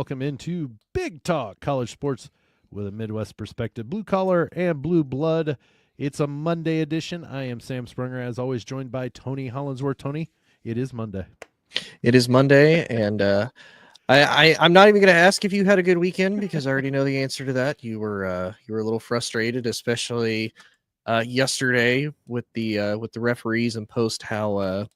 welcome into Big Talk, college sports with a Midwest perspective, blue collar and blue blood. It's a Monday edition. I am Sam Springer, as always, joined by Tony Hollinsworth. Tony, it is Monday. It is Monday, and I'm not even going to ask if you had a good weekend because I already know the answer to that. You were a little frustrated, especially yesterday with the referees and post how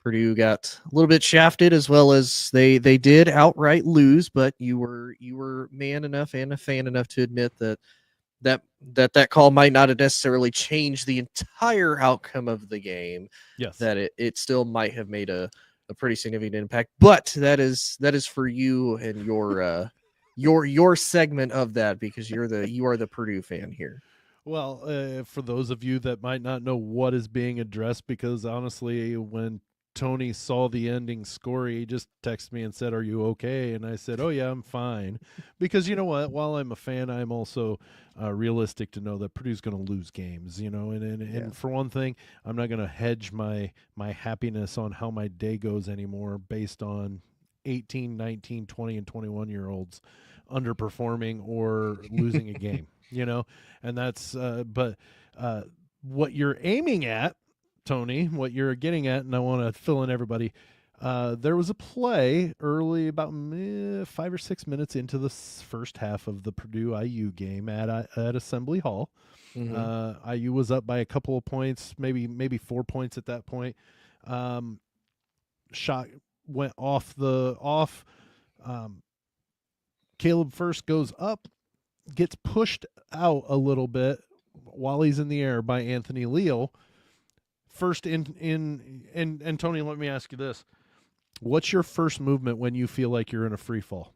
Purdue got a little bit shafted, as well as they did outright lose. But you were man enough and a fan enough to admit that call might not have necessarily changed the entire outcome of the game. Yes, that it still might have made a pretty significant impact, but that is for you and your segment of that, because you are the Purdue fan here. Well, for those of you that might not know what is being addressed, because honestly, when Tony saw the ending score, he just texted me and said, "Are you okay?" And I said, "Oh yeah, I'm fine." Because you know what? While I'm a fan, I'm also realistic to know that Purdue's going to lose games. And for one thing, I'm not going to hedge my happiness on how my day goes anymore based on 18, 19, 20, and 21-year-olds underperforming or losing a game. And that's but what you're aiming at, Tony, what you're getting at, and I want to fill in everybody. There was a play early, about 5 or 6 minutes into the first half of the Purdue IU game at Assembly Hall. Mm-hmm. IU was up by a couple of points, maybe 4 points at that point. Shot went off. Caleb first goes up, gets pushed out a little bit while he's in the air by Anthony Leal. First and Tony, let me ask you this. What's your first movement when you feel like you're in a free fall?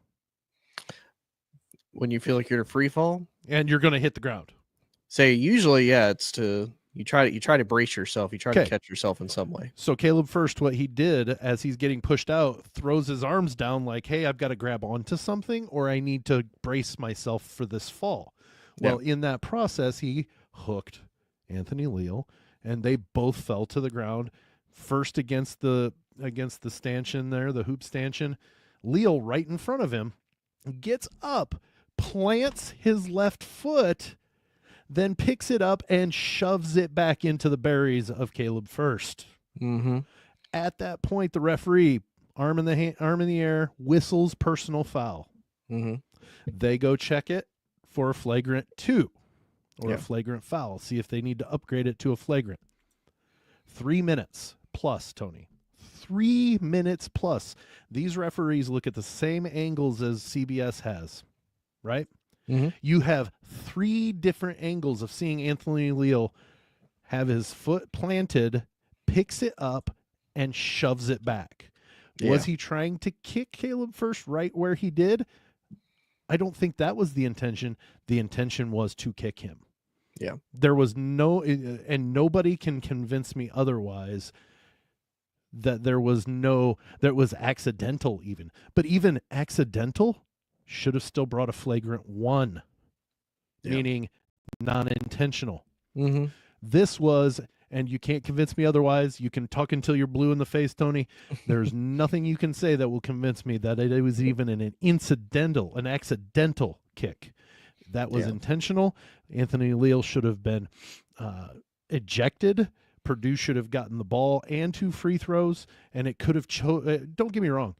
When you feel like you're in a free fall? And you're going to hit the ground. Say usually, it's you try to brace yourself. You try to catch yourself in some way. So Caleb first, what he did as he's getting pushed out, throws his arms down like, hey, I've got to grab onto something or I need to brace myself for this fall. Well, in that process, he hooked Anthony Leal, and they both fell to the ground. First against the stanchion there, the hoop stanchion. Leal right in front of him gets up, plants his left foot, then picks it up and shoves it back into the berries of Caleb first. Mm-hmm. At that point, the referee, arm in the air, whistles personal foul. Mm-hmm. They go check it for a flagrant 2 or a flagrant foul. See if they need to upgrade it to a flagrant. 3 minutes plus, Tony. 3 minutes plus. These referees look at the same angles as CBS has, right? Mm-hmm. You have 3 different angles of seeing Anthony Leal have his foot planted, picks it up, and shoves it back. Yeah. Was he trying to kick Caleb first right where he did? I don't think that was the intention. The intention was to kick him. Yeah. There was and nobody can convince me otherwise that that was accidental even. But even accidental should have still brought a flagrant 1, meaning non-intentional. Mm-hmm. This was, and you can't convince me otherwise. You can talk until you're blue in the face, Tony. There's nothing you can say that will convince me that it was even an accidental kick. That was intentional. Anthony Leal should have been ejected. Purdue should have gotten the ball and 2 free throws, and it could have don't get me wrong.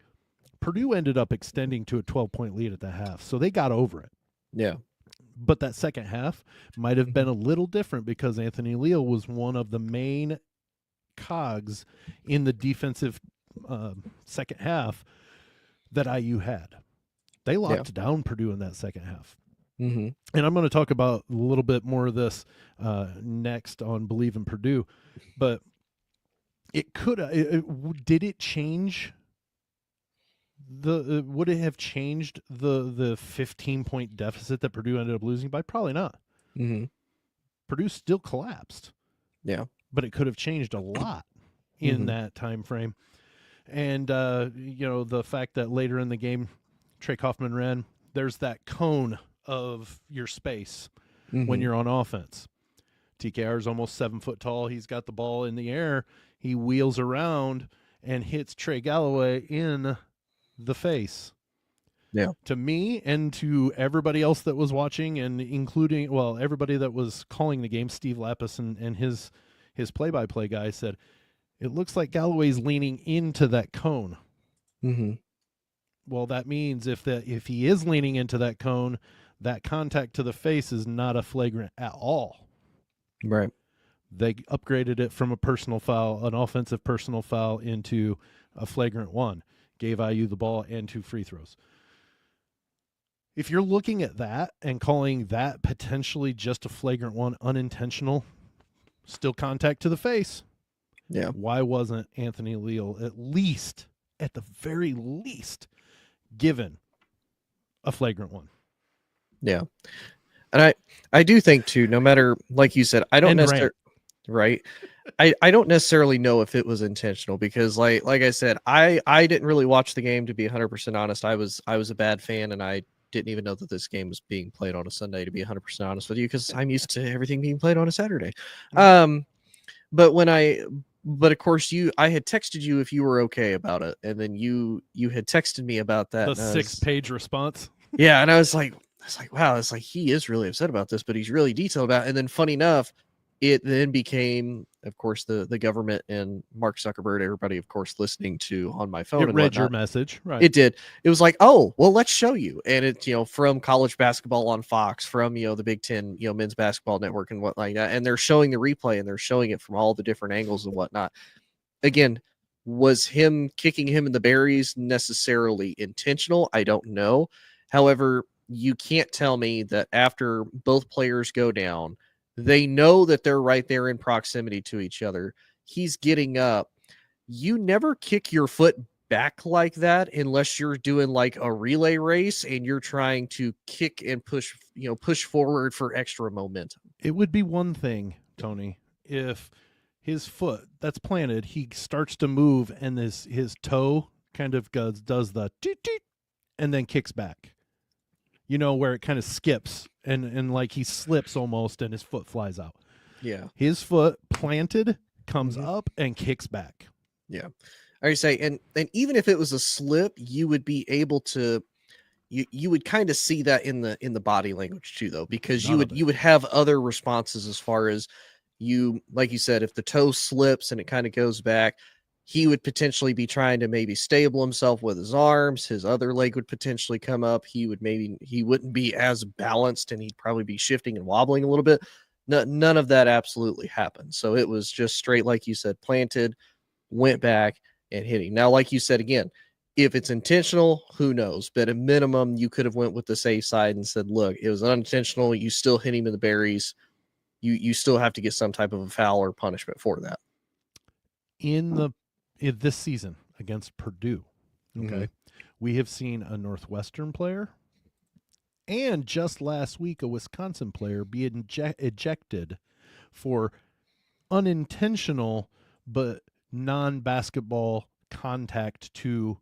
Purdue ended up extending to a 12-point lead at the half, so they got over it. Yeah. But that second half might have been a little different because Anthony Leal was one of the main cogs in the defensive second half that IU had. They locked down Purdue in that second half. Mm-hmm. And I'm going to talk about a little bit more of this next on Believe in Purdue. But it could did it change would it have changed the 15-point deficit that Purdue ended up losing by? Probably not. Mm-hmm. Purdue still collapsed. Yeah. But it could have changed a lot in that time frame. And the fact that later in the game, Trey Kaufman ran, there's that cone of your space when you're on offense. TKR is almost 7 foot tall. He's got the ball in the air. He wheels around and hits Trey Galloway in the face. Yeah. To me and to everybody else that was watching, and including, well, everybody that was calling the game, Steve Lapis and his play-by-play guy said, it looks like Galloway's leaning into that cone. Mm-hmm. Well, that means if he is leaning into that cone, that contact to the face is not a flagrant at all. Right. They upgraded it from a personal foul, an offensive personal foul, into a flagrant one. Gave IU the ball and 2 free throws. If you're looking at that and calling that potentially just a flagrant one, unintentional, still contact to the face, yeah, why wasn't Anthony Leal at the very least, given a flagrant one? Yeah. And I do think too, no matter, like you said, I don't necessarily, right. I don't necessarily know if it was intentional, because like I said, I didn't really watch the game, to be 100% honest. I was a bad fan, and I didn't even know that this game was being played on a Sunday, to be 100% honest with you, because I'm used to everything being played on a Saturday. But of course I had texted you if you were okay about it, and then you had texted me about that. The 6-page response. Yeah, and I was like, wow, it's like he is really upset about this, but he's really detailed about it. And then funny enough, it then became, of course, the government and Mark Zuckerberg, everybody, of course, listening to on my phone. It and read whatnot. your message, right? It did. It was like, oh, well, let's show you. And it's, from college basketball on Fox, from, the Big Ten, men's basketball network and whatnot like that. And they're showing the replay, and they're showing it from all the different angles and whatnot. Again, was him kicking him in the berries necessarily intentional? I don't know. However, you can't tell me that after both players go down, they know that they're right there in proximity to each other. He's getting up. You never kick your foot back like that unless you're doing like a relay race and you're trying to kick and push forward for extra momentum. It would be one thing, Tony, if his foot that's planted, he starts to move and his toe kind of does the toot toot and then kicks back. Where it kind of skips and like he slips almost and his foot flies out. Yeah. His foot planted comes up and kicks back. Yeah. I say, and even if it was a slip, you would be able to, you would kind of see that in the body language too, though, because you would have other responses as far as like you said, if the toe slips and it kind of goes back, he would potentially be trying to maybe stable himself with his arms. His other leg would potentially come up. He wouldn't be as balanced, and he'd probably be shifting and wobbling a little bit. None of that absolutely happened. So it was just straight, like you said, planted, went back and hitting. Now, like you said, again, if it's intentional, who knows? But at minimum, you could have went with the safe side and said, look, it was unintentional. You still hit him in the berries. You still have to get some type of a foul or punishment for that. In this season against Purdue, okay, we have seen a Northwestern player and just last week a Wisconsin player be ejected for unintentional but non-basketball contact to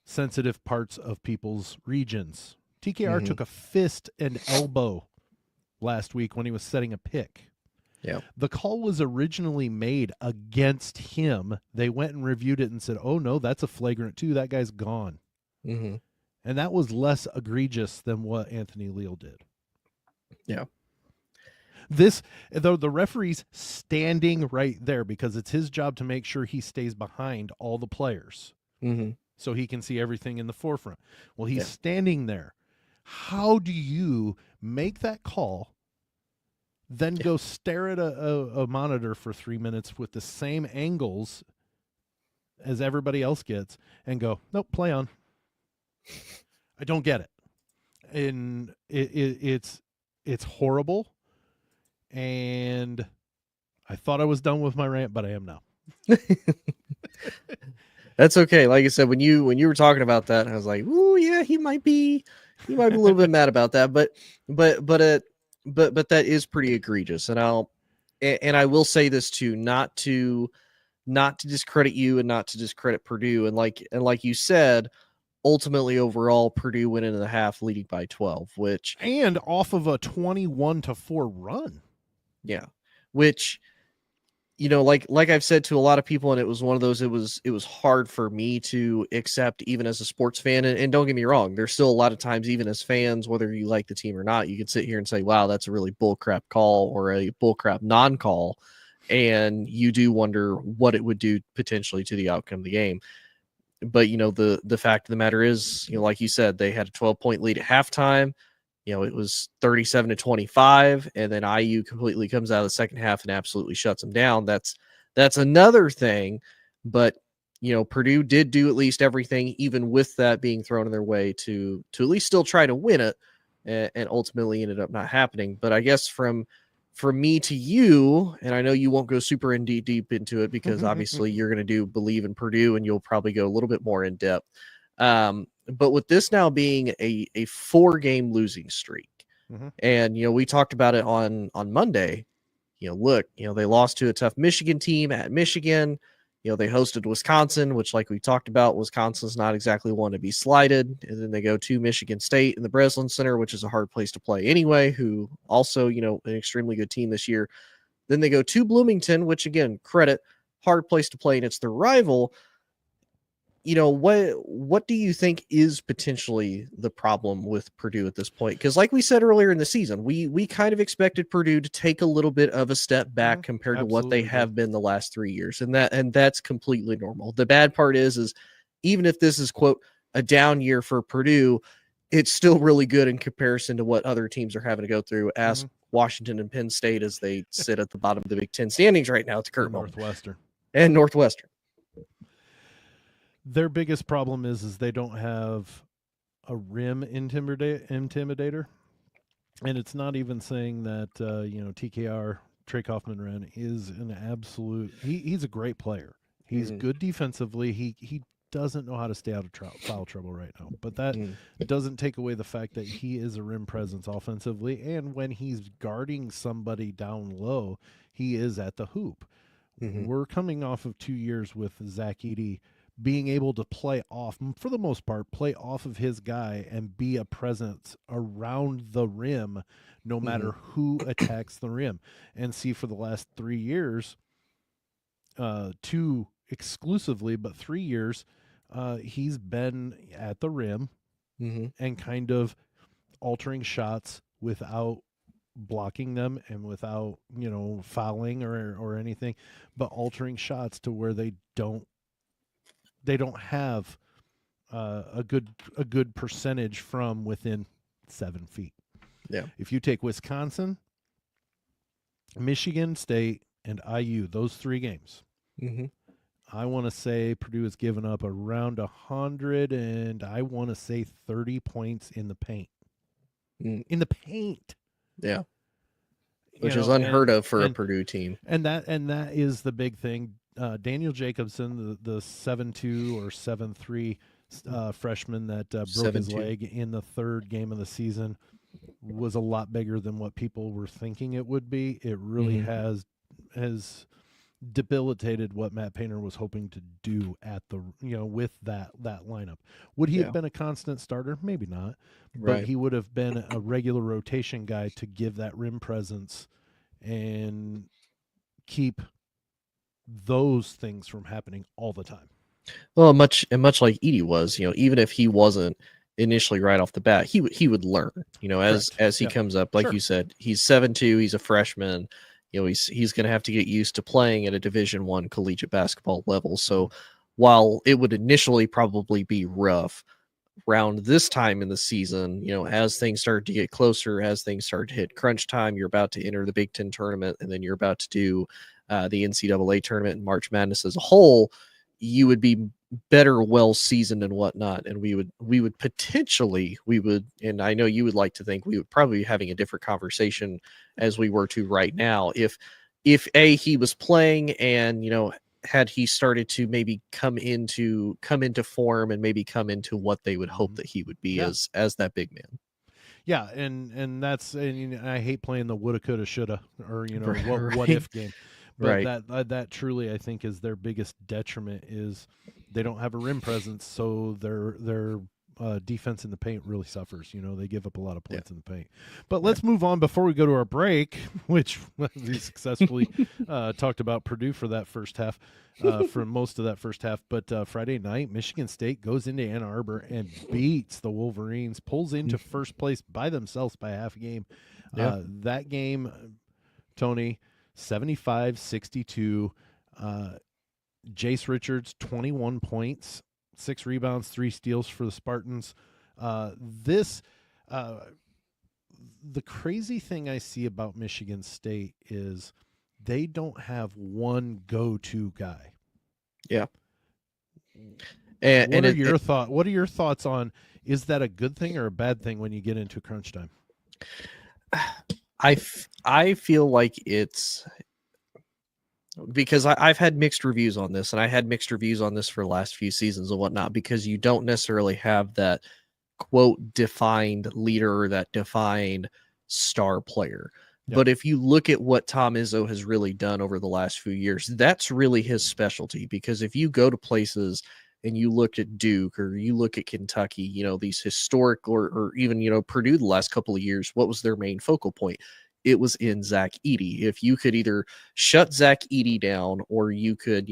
sensitive parts of people's regions. TKR took a fist and elbow last week when he was setting a pick. Yeah. The call was originally made against him. They went and reviewed it and said, oh, no, that's a flagrant 2. That guy's gone. Mm-hmm. And that was less egregious than what Anthony Leal did. Yeah. The referee's standing right there because it's his job to make sure he stays behind all the players so he can see everything in the forefront. Well, he's standing there. How do you make that call, then go stare at a monitor for 3 minutes with the same angles as everybody else gets and go, nope, play on? I don't get it. And it's horrible. And I thought I was done with my rant, but I am now. That's okay. Like I said, when you were talking about that, I was like, "Ooh, yeah, he might be a little bit mad about that." But that is pretty egregious. And I will say this too, not to discredit you and not to discredit Purdue. And like you said, ultimately overall, Purdue went into the half leading by 12, and off of a 21-4 run. Yeah, which like I've said to a lot of people, and it was one of those, it was hard for me to accept even as a sports fan. And don't get me wrong, there's still a lot of times, even as fans, whether you like the team or not, you can sit here and say, wow, that's a really bullcrap call or a bullcrap non-call. And you do wonder what it would do potentially to the outcome of the game. But the fact of the matter is, like you said, they had a 12-point lead at halftime. It was 37-25, and then IU completely comes out of the second half and absolutely shuts them down. That's another thing. But Purdue did do at least everything, even with that being thrown in their way, to at least still try to win it, and ultimately ended up not happening. But I guess from me to you, and I know you won't go super in deep into it because obviously you're going to believe in Purdue, and you'll probably go a little bit more in depth. But with this now being a 4-game losing streak, and we talked about it on Monday. Look, they lost to a tough Michigan team at Michigan. They hosted Wisconsin, which, like we talked about, Wisconsin's not exactly one to be slighted. And then they go to Michigan State in the Breslin Center, which is a hard place to play anyway, who also, an extremely good team this year. Then they go to Bloomington, which, again, credit, hard place to play, and it's their rival. What do you think is potentially the problem with Purdue at this point? Because like we said earlier in the season, we kind of expected Purdue to take a little bit of a step back compared to what they have been the last 3 years. And that's completely normal. The bad part is even if this is, quote, a down year for Purdue, it's still really good in comparison to what other teams are having to go through. Ask Washington and Penn State as they sit at the bottom of the Big Ten standings right now at the current moment. Northwestern. Their biggest problem is they don't have a rim intimidator. And it's not even saying that, TKR, Trey Kaufman-Renn, is an absolute... He's a great player. He's good defensively. He doesn't know how to stay out of foul trouble right now. But that doesn't take away the fact that he is a rim presence offensively. And when he's guarding somebody down low, he is at the hoop. We're coming off of 2 years with Zach Edey being able to play off, for the most part, play off of his guy and be a presence around the rim no matter who attacks the rim. And see, for the last 3 years, 2 exclusively, but 3 years, he's been at the rim and kind of altering shots without blocking them and without, fouling or anything, but altering shots to where they don't have a good percentage from within 7 feet. Yeah. If you take Wisconsin, Michigan State, and IU, those 3 games, I want to say Purdue has given up around 100 and I want to say 30 points in the paint. In the paint. Yeah. Which is unheard of for a Purdue team. And that is the big thing. Daniel Jacobson, the 7'2" or 7'3" freshman that broke his leg in the 3rd game of the season, was a lot bigger than what people were thinking it would be. It really has debilitated what Matt Painter was hoping to do at the with that lineup. Would he have been a constant starter? Maybe not, but he would have been a regular rotation guy to give that rim presence and keep those things from happening all the time. Well, much like Edey was, even if he wasn't initially right off the bat, he would learn, as he comes up. Like you said, he's 7'2", he's a freshman. He's going to have to get used to playing at a Division I collegiate basketball level. So while it would initially probably be rough around this time in the season, as things start to get closer, as things start to hit crunch time, you're about to enter the Big Ten tournament, and then you're about to do the NCAA tournament and March Madness as a whole, you would be better, well seasoned and whatnot. And we would potentially, and I know you would like to think we would probably be having a different conversation as we were to right now. If he was playing and, had he started to maybe come into form and maybe come into what they would hope that he would be as that big man. Yeah. And that's, and I hate playing the woulda, coulda, shoulda, or, what if game. But that truly, I think, is their biggest detriment is they don't have a rim presence, so they're defense in the paint really suffers. They give up a lot of Yeah. points in the paint. But let's move on before we go to our break, which we successfully talked about Purdue for that first half, for most of that first half. But Friday night, Michigan State goes into Ann Arbor and beats the Wolverines, pulls into first place by themselves by half a game. Yeah. That game, Tony, 75-62. Jace Richards, 21 points, 6 rebounds, 3 steals for the Spartans. The crazy thing I see about Michigan State is they don't have one go-to guy. Yeah. What are your thoughts on, is that a good thing or a bad thing when you get into crunch time? I feel like it's because I've had mixed reviews on this, and I had mixed reviews on this for the last few seasons and whatnot, because you don't necessarily have that quote defined leader or that defined star player. Yep. But if you look at what Tom Izzo has really done over the last few years, that's really his specialty. Because if you go to places and you look at Duke or you look at Kentucky, these historic or even, Purdue the last couple of years, what was their main focal point? It was in Zach Edey. If you could either shut Zach Edey down or you could,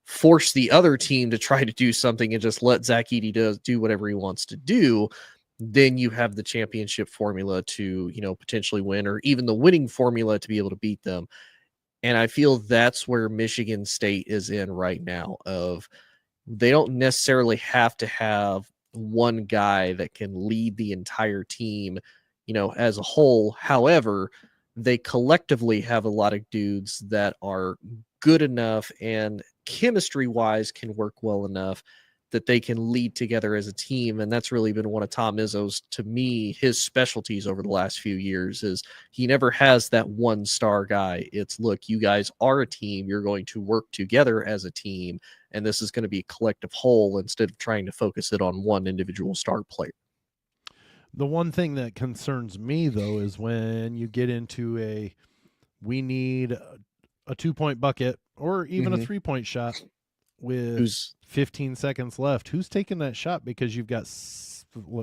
force the other team to try to do something and just let Zach Edey do whatever he wants to do, then you have the championship formula to, potentially win, or even the winning formula to be able to beat them. And I feel that's where Michigan State is in right now, of they don't necessarily have to have one guy that can lead the entire team, as a whole. However, they collectively have a lot of dudes that are good enough and chemistry wise can work well enough that they can lead together as a team. And that's really been one of Tom Izzo's, to me, his specialties over the last few years, is he never has that one star guy. It's, look, you guys are a team. You're going to work together as a team. And this is going to be a collective whole instead of trying to focus it on one individual star player. The one thing that concerns me, though, is when you get into we need a 2-point bucket or even a 3-point shot with 15 seconds left. Who's taking that shot? Because you've got,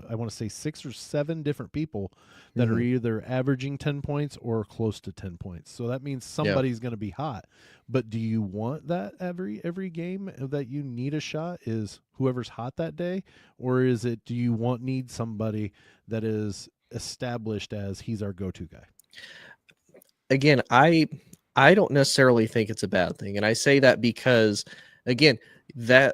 I want to say 6 or 7 different people that are either averaging 10 points or close to 10 points. So that means somebody's going to be hot. But do you want that every game that you need a shot is whoever's hot that day? Or is it, do you need somebody that is established as he's our go-to guy? Again, I don't necessarily think it's a bad thing. And I say that because, again, that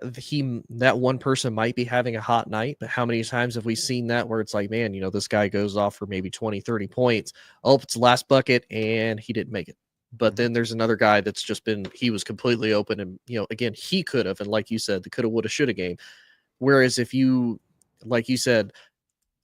one person might be having a hot night, but how many times have we seen that where it's like, man, this guy goes off for maybe 20, 30 points. Oh, it's the last bucket and he didn't make it. But then there's another guy that's just he was completely open and, again, he could have. And like you said, the coulda, woulda, shoulda game. Whereas if you, like you said,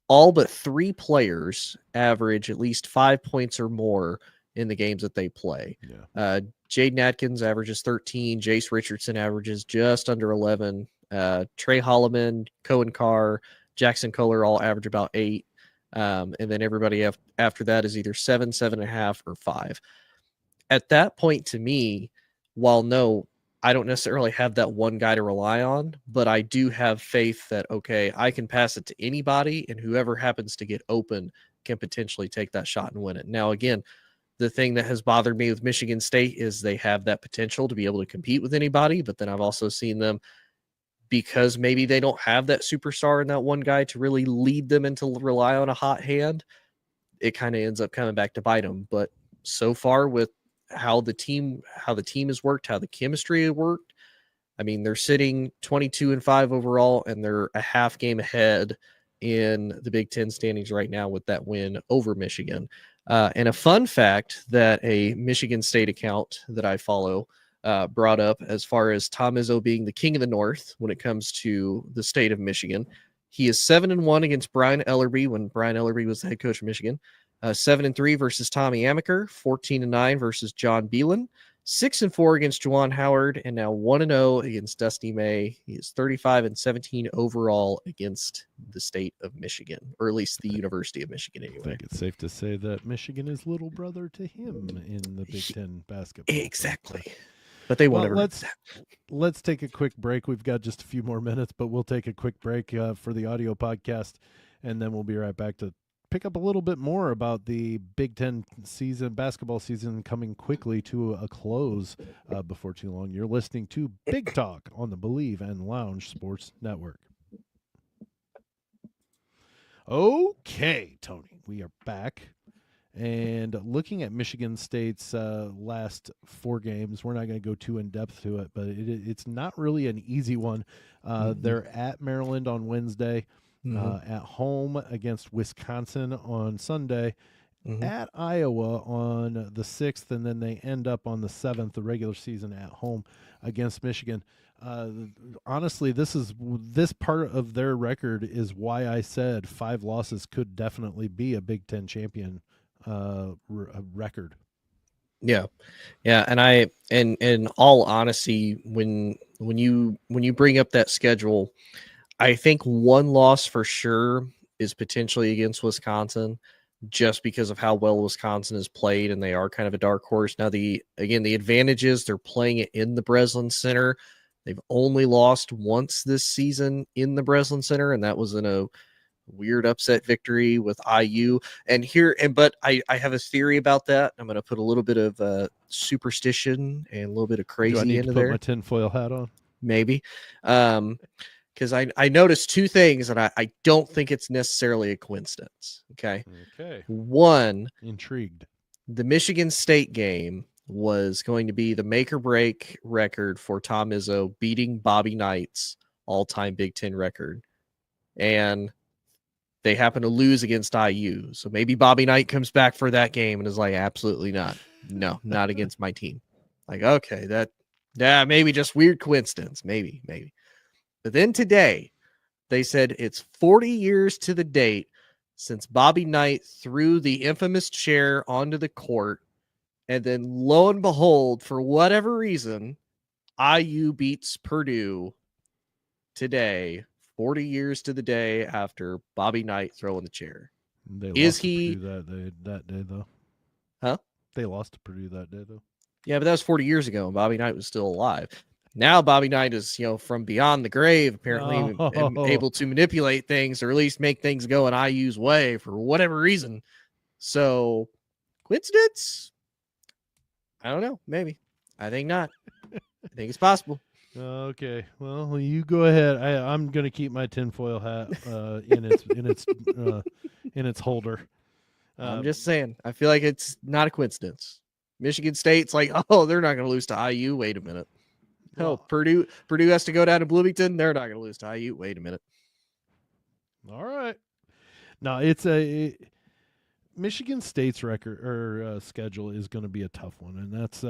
all but 3 players average at least 5 points or more in the games that they play. Yeah. Jaden Atkins averages 13. Jace Richardson averages just under 11. Trey Holloman, Cohen Carr, Jackson Kohler all average about 8. And then everybody after that is either 7, 7.5, or 5. At that point, to me, while no, I don't necessarily have that one guy to rely on, but I do have faith that, okay, I can pass it to anybody, and whoever happens to get open can potentially take that shot and win it. Now, again, the thing that has bothered me with Michigan State is they have that potential to be able to compete with anybody, but then I've also seen them, because maybe they don't have that superstar and that one guy to really lead them and to rely on a hot hand, it kind of ends up coming back to bite them. But so far, with how the team has worked, how the chemistry has worked, I mean, they're sitting 22-5 overall, and they're a half game ahead in the Big Ten standings right now with that win over Michigan. And a fun fact that a Michigan State account that I follow brought up, as far as Tom Izzo being the king of the North when it comes to the state of Michigan. He is 7-1 against Brian Ellerby when Brian Ellerby was the head coach of Michigan. 7-3 versus Tommy Amaker. 14-9 versus John Beelan. 6-4 against Juwan Howard, and now 1-0 against Dusty May. He is 35-17 overall against the state of Michigan, or at least the University of Michigan anyway. I think it's safe to say that Michigan is little brother to him in the Big Ten basketball. Exactly. but they won't Well, ever. let's take a quick break. We've got just a few more minutes, but we'll take a quick break for the audio podcast, and then we'll be right back to pick up a little bit more about the Big Ten basketball season coming quickly to a close before too long. You're listening to Big Talk on the Believe and Lounge Sports Network. Okay, Tony, we are back. And looking at Michigan State's last 4 games, we're not going to go too in depth to it, but it's not really an easy one. They're at Maryland on Wednesday, at home against Wisconsin on Sunday, at Iowa on the 6th, and then they end up on the 7th, the regular season at home against Michigan. Honestly, this part of their record is why I said 5 losses could definitely be a Big Ten champion record. Yeah. And in all honesty, when you bring up that schedule, I think one loss for sure is potentially against Wisconsin, just because of how well Wisconsin has played, and they are kind of a dark horse. Now, the advantage is they're playing it in the Breslin Center. They've only lost once this season in the Breslin Center, and that was in a weird upset victory with IU. But I have a theory about that. I'm going to put a little bit of superstition and a little bit of crazy Do I need into to put there. my tinfoil hat on? Maybe. Because I noticed 2 things, and I don't think it's necessarily a coincidence. Okay. One, intrigued. The Michigan State game was going to be the make or break record for Tom Izzo beating Bobby Knight's all-time Big Ten record. And they happen to lose against IU. So maybe Bobby Knight comes back for that game and is like, absolutely not. No, not against my team. Like, okay, maybe just weird coincidence. Maybe. But then today, they said it's 40 years to the date since Bobby Knight threw the infamous chair onto the court. And then lo and behold, for whatever reason, IU beats Purdue today, 40 years to the day after Bobby Knight throwing the chair. They lost to Purdue that day, though. Huh? They lost to Purdue that day, though. Yeah, but that was 40 years ago, and Bobby Knight was still alive. Now Bobby Knight is, from beyond the grave, apparently able to manipulate things, or at least make things go in IU's way for whatever reason. So, coincidence? I don't know. Maybe. I think not. I think it's possible. Okay, well, you go ahead. I'm going to keep my tinfoil hat in its holder. I'm just saying. I feel like it's not a coincidence. Michigan State's like, oh, they're not going to lose to IU. Wait a minute. Well, Purdue has to go down to Bloomington. They're not going to lose to IU. Wait a minute. All right. No, Michigan State's record or schedule is going to be a tough one, and that's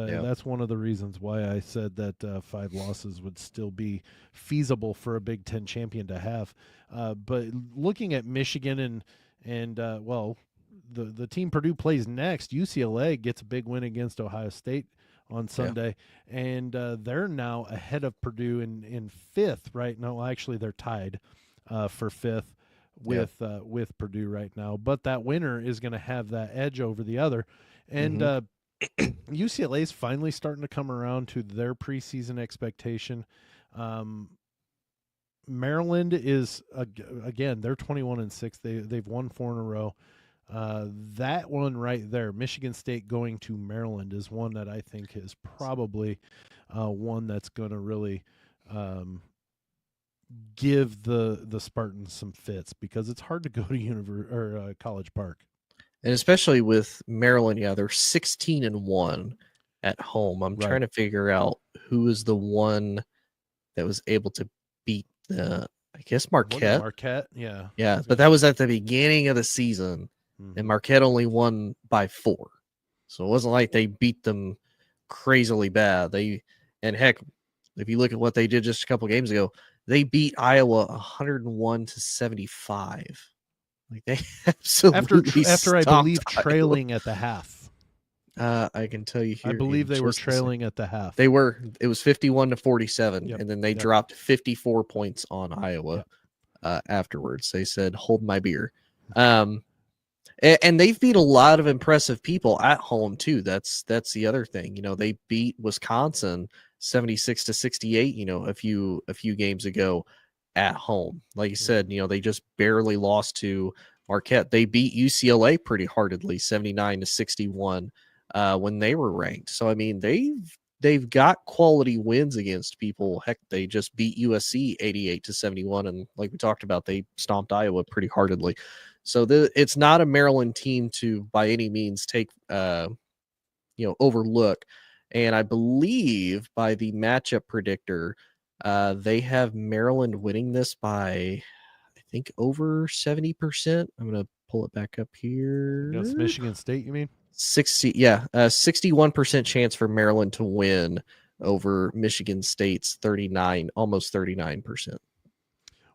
one of the reasons why I said that 5 losses would still be feasible for a Big Ten champion to have. But looking at Michigan and the team Purdue plays next, UCLA gets a big win against Ohio State on Sunday, and they're now ahead of Purdue in 5th right now. Well, actually, they're tied for 5th. With Purdue right now, but that winner is going to have that edge over the other, and UCLA is finally starting to come around to their preseason expectation. Maryland is again, they're 21-6. They've won 4 in a row. That one right there, Michigan State going to Maryland, is one that I think is probably one that's going to really give the Spartans some fits, because it's hard to go to College Park, and especially with Maryland. Yeah, they're 16-1 at home. I'm trying to figure out who is the one that was able to beat I guess Marquette. Yeah, but that was at the beginning of the season, and Marquette only won by 4, so it wasn't like they beat them crazily bad. And heck, if you look at what they did just a couple games ago, they beat Iowa 101-75. Like, they absolutely after I believe trailing at the half. I can tell you here. I believe they were trailing at the half. They were. It was 51-47, and then they dropped 54 points on Iowa afterwards. They said, "Hold my beer." And they've beat a lot of impressive people at home too. That's the other thing. They beat Wisconsin 76-68, a few games ago at home. Like you said, they just barely lost to Marquette. They beat UCLA pretty heartedly, 79-61, when they were ranked. So I mean, they've got quality wins against people. Heck, they just beat USC 88-71, and like we talked about, they stomped Iowa pretty heartedly. So it's not a Maryland team to by any means take overlook. And I believe by the matchup predictor, they have Maryland winning this by, I think, over 70%. I'm going to pull it back up here. Against Michigan State, you mean? 61% chance for Maryland to win over Michigan State's almost 39%.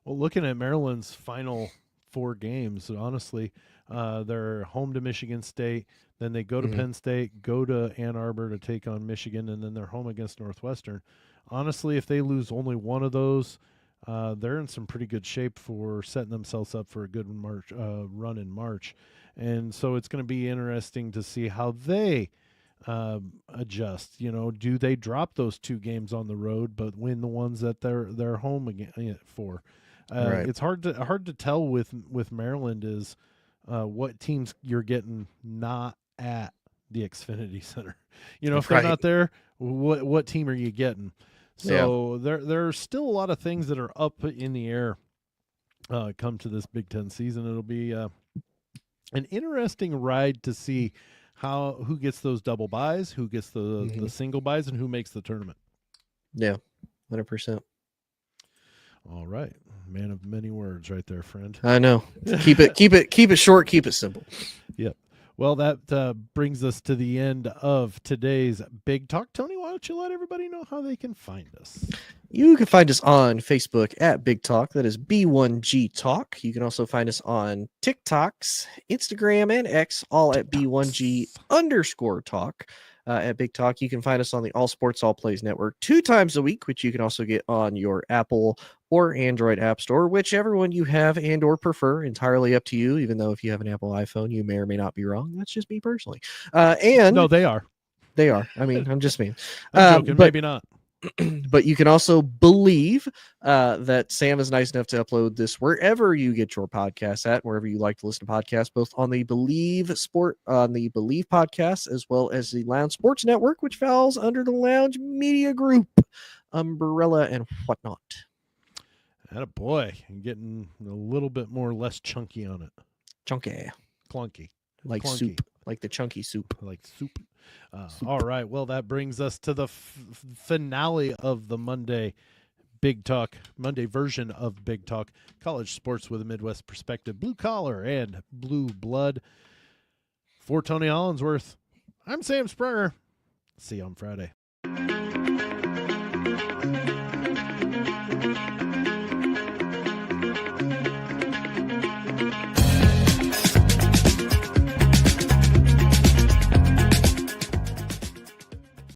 Well, looking at Maryland's final 4 games, honestly, they're home to Michigan State, then they go to Penn State, go to Ann Arbor to take on Michigan, and then they're home against Northwestern. Honestly, if they lose only one of those, they're in some pretty good shape for setting themselves up for a good run in March. And so it's going to be interesting to see how they adjust. Do they drop those 2 games on the road but win the ones that they're home again for? Right. It's hard to tell with Maryland is what teams you're getting not at the Xfinity Center. If they're not there, what team are you getting? So there's still a lot of things that are up in the air come to this Big Ten season. It'll be an interesting ride to see who gets those double buys, who gets the single buys, and who makes the tournament. Yeah, 100%. All right, man of many words, right there, friend. I know. Keep it short. Keep it simple. Yep. Well, that brings us to the end of today's Big Talk. Tony, why don't you let everybody know how they can find us? You can find us on Facebook at Big Talk. That is B1G Talk. You can also find us on TikToks, Instagram, and X, all at B1G_Talk. At Big Talk, you can find us on the All Sports All Plays Network 2 times a week, which you can also get on your Apple or Android App Store, whichever one you have and or prefer. Entirely up to you. Even though if you have an Apple iPhone, you may or may not be wrong. That's just me personally. And no, they are. They are. I mean, I'm just mean. I'm joking. Maybe not. But you can also believe that Sam is nice enough to upload this wherever you get your podcasts at, wherever you like to listen to podcasts, both on the Believe podcast, as well as the Lounge Sports Network, which falls under the Lounge Media Group umbrella and whatnot. Attaboy. I'm getting a little bit less chunky on it. Chunky. Clunky. Like clunky. Soup. Like the chunky soup. Like soup. All right. Well, that brings us to the finale of the Monday version of Big Talk. College sports with a Midwest perspective. Blue collar and blue blood. For Tony Hollinsworth, I'm Sam Springer. See you on Friday.